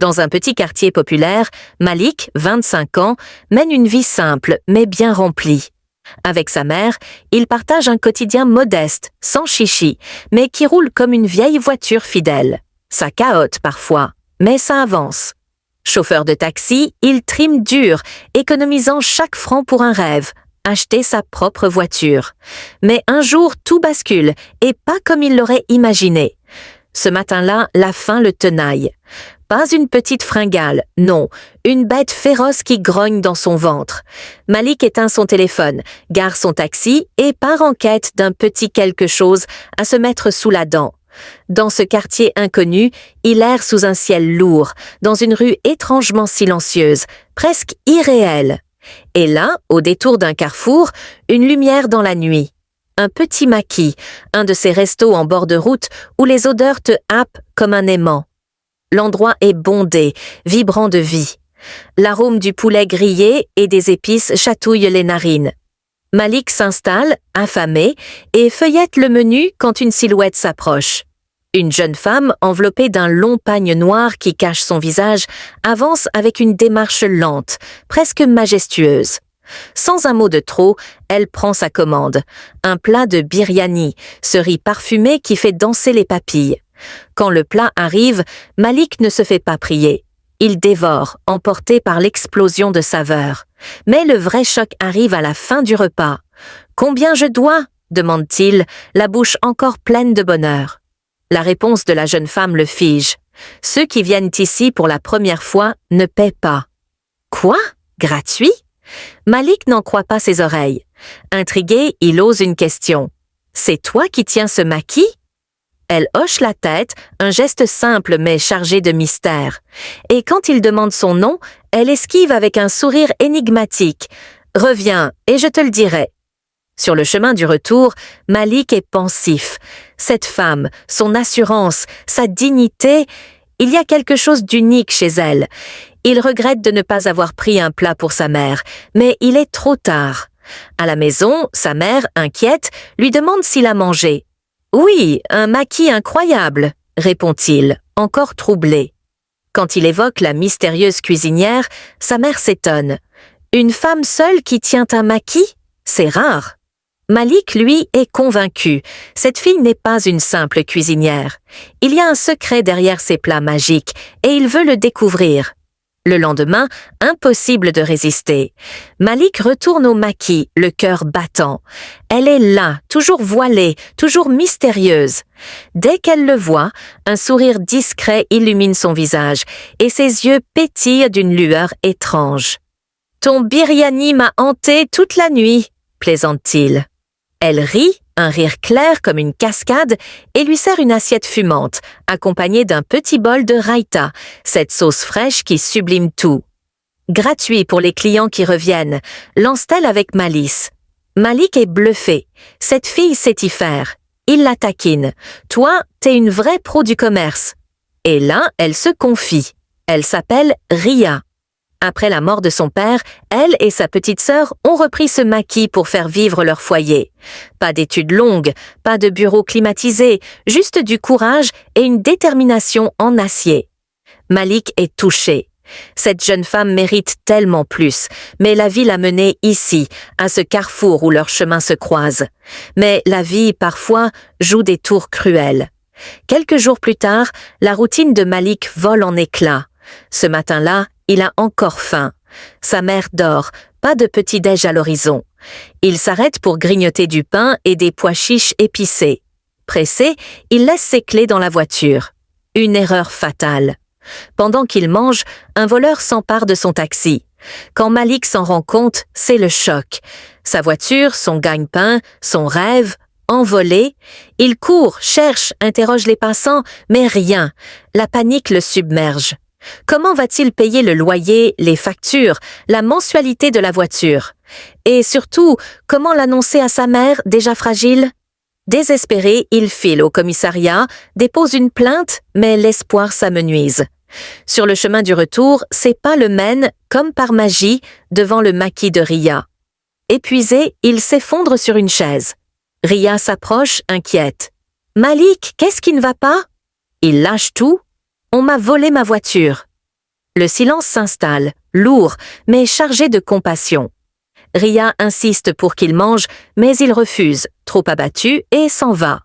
Dans un petit quartier populaire, Malik, 25 ans, mène une vie simple mais bien remplie. Avec sa mère, il partage un quotidien modeste, sans chichi, mais qui roule comme une vieille voiture fidèle. Ça cahote parfois, mais ça avance. Chauffeur de taxi, il trime dur, économisant chaque franc pour un rêve, acheter sa propre voiture. Mais un jour, tout bascule, et pas comme il l'aurait imaginé. Ce matin-là, la faim le tenaille. Pas une petite fringale, non, une bête féroce qui grogne dans son ventre. Malik éteint son téléphone, gare son taxi et part en quête d'un petit quelque chose à se mettre sous la dent. Dans ce quartier inconnu, il erre sous un ciel lourd, dans une rue étrangement silencieuse, presque irréelle. Et là, au détour d'un carrefour, une lumière dans la nuit. Un petit maquis, un de ces restos en bord de route où les odeurs te happent comme un aimant. L'endroit est bondé, vibrant de vie. L'arôme du poulet grillé et des épices chatouille les narines. Malik s'installe, affamé, et feuillette le menu quand une silhouette s'approche. Une jeune femme, enveloppée d'un long pagne noir qui cache son visage, avance avec une démarche lente, presque majestueuse. Sans un mot de trop, elle prend sa commande. Un plat de biryani, ce riz parfumé qui fait danser les papilles. Quand le plat arrive, Malik ne se fait pas prier. Il dévore, emporté par l'explosion de saveurs. Mais le vrai choc arrive à la fin du repas. « Combien je dois ?» demande-t-il, la bouche encore pleine de bonheur. La réponse de la jeune femme le fige. Ceux qui viennent ici pour la première fois ne paient pas. « Quoi ? Gratuit ?» Malik n'en croit pas ses oreilles. Intrigué, il ose une question. « C'est toi qui tiens ce maquis ?» Elle hoche la tête, un geste simple mais chargé de mystère. Et quand il demande son nom, elle esquive avec un sourire énigmatique. « Reviens, et je te le dirai. » Sur le chemin du retour, Malik est pensif. Cette femme, son assurance, sa dignité, il y a quelque chose d'unique chez elle. Il regrette de ne pas avoir pris un plat pour sa mère, mais il est trop tard. À la maison, sa mère, inquiète, lui demande s'il a mangé. « Oui, un maquis incroyable », répond-il, encore troublé. Quand il évoque la mystérieuse cuisinière, sa mère s'étonne. « Une femme seule qui tient un maquis ? C'est rare. » Malik, lui, est convaincu. Cette fille n'est pas une simple cuisinière. Il y a un secret derrière ces plats magiques, et il veut le découvrir. Le lendemain, impossible de résister. Malik retourne au maquis, le cœur battant. Elle est là, toujours voilée, toujours mystérieuse. Dès qu'elle le voit, un sourire discret illumine son visage, et ses yeux pétillent d'une lueur étrange. « Ton biryani m'a hanté toute la nuit », plaisante-t-il. Elle rit, un rire clair comme une cascade, et lui sert une assiette fumante, accompagnée d'un petit bol de raïta, cette sauce fraîche qui sublime tout. Gratuit pour les clients qui reviennent, lance-t-elle avec malice. Malik est bluffé. Cette fille sait y faire. Il la taquine. « Toi, t'es une vraie pro du commerce. » Et là, elle se confie. Elle s'appelle Ria. Après la mort de son père, elle et sa petite sœur ont repris ce maquis pour faire vivre leur foyer. Pas d'études longues, pas de bureau climatisé, juste du courage et une détermination en acier. Malik est touché. Cette jeune femme mérite tellement plus, mais la vie l'a menée ici, à ce carrefour où leurs chemins se croisent. Mais la vie, parfois, joue des tours cruels. Quelques jours plus tard, la routine de Malik vole en éclats. Ce matin-là, il a encore faim. Sa mère dort, pas de petit-déj à l'horizon. Il s'arrête pour grignoter du pain et des pois chiches épicés. Pressé, il laisse ses clés dans la voiture. Une erreur fatale. Pendant qu'il mange, un voleur s'empare de son taxi. Quand Malik s'en rend compte, c'est le choc. Sa voiture, son gagne-pain, son rêve, envolé. Il court, cherche, interroge les passants, mais rien. La panique le submerge. Comment va-t-il payer le loyer, les factures, la mensualité de la voiture? Et surtout, comment l'annoncer à sa mère, déjà fragile? Désespéré, il file au commissariat, dépose une plainte, mais l'espoir s'amenuise. Sur le chemin du retour, ses pas le mènent, comme par magie, devant le maquis de Ria. Épuisé, il s'effondre sur une chaise. Ria s'approche, inquiète. « Malik, qu'est-ce qui ne va pas ?» Il lâche tout. « On m'a volé ma voiture. » Le silence s'installe, lourd, mais chargé de compassion. Ria insiste pour qu'il mange, mais il refuse, trop abattu, et s'en va.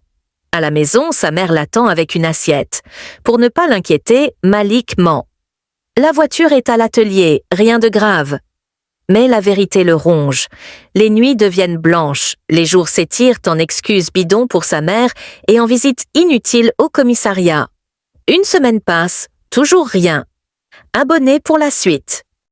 À la maison, sa mère l'attend avec une assiette. Pour ne pas l'inquiéter, Malik ment. La voiture est à l'atelier, rien de grave. Mais la vérité le ronge. Les nuits deviennent blanches, les jours s'étirent en excuses bidons pour sa mère et en visites inutiles au commissariat. Une semaine passe, toujours rien. Abonnez pour la suite.